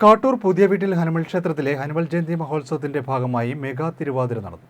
കാട്ടൂർ പുതിയ വീട്ടിൽ ഹനുമൽ ക്ഷേത്രത്തിലെ ഹനുമൽ ജയന്തി മഹോത്സവത്തിന്റെ ഭാഗമായി മെഗാ തിരുവാതിര നടന്നു.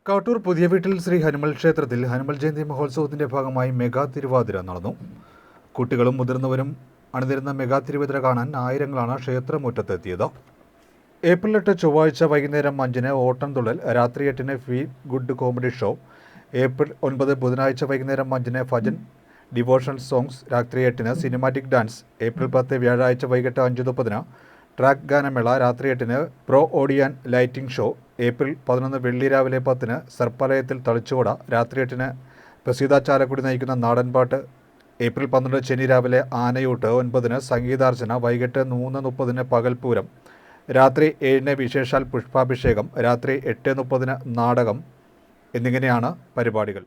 കാട്ടൂർ പുതിയ വീട്ടിൽ ശ്രീ ഹനുമൽ ക്ഷേത്രത്തിൽ ഹനുമൽ ജയന്തി മഹോത്സവത്തിന്റെ ഭാഗമായി മെഗാ തിരുവാതിര നടന്നു. കുട്ടികളും മുതിർന്നവരും അണിനിരുന്ന മെഗാ തിരുവാതിര കാണാൻ ആയിരങ്ങളാണ് ക്ഷേത്രമുറ്റത്തെത്തിയത്. ഏപ്രിൽ 8 ചൊവ്വാഴ്ച വൈകുന്നേരം 5-ന് ഓട്ടംതുള്ളൽ, രാത്രി 8-ന് feel good comedy show, April 9 ബുധനാഴ്ച വൈകുന്നേരം 5-ന് ഭജൻ ഡിവോഷണൽ സോങ്സ്, രാത്രി 8-ന് സിനിമാറ്റിക് ഡാൻസ്, ഏപ്രിൽ 10 വ്യാഴാഴ്ച വൈകിട്ട് 5:30-ന് ട്രാക്ക് ഗാനമേള, രാത്രി 8-ന് പ്രോ ഓഡിയൻ ലൈറ്റിംഗ് ഷോ, ഏപ്രിൽ 11 വെള്ളി രാവിലെ 10-ന് സർപ്പാലയത്തിൽ തളിച്ചുകൊട, രാത്രി 8-ന് പ്രസീത ചാലക്കുടി നയിക്കുന്ന നാടൻപാട്ട്, ഏപ്രിൽ 12 ശനി രാവിലെ ആനയൂട്ട്, 9-ന് സംഗീതാർച്ചന, വൈകിട്ട് 3:30-ന് പകൽപൂരം, രാത്രി 7-ന് വിശേഷാൽ പുഷ്പാഭിഷേകം, രാത്രി 8:30-ന് നാടകം എന്നിങ്ങനെയാണ് പരിപാടികൾ.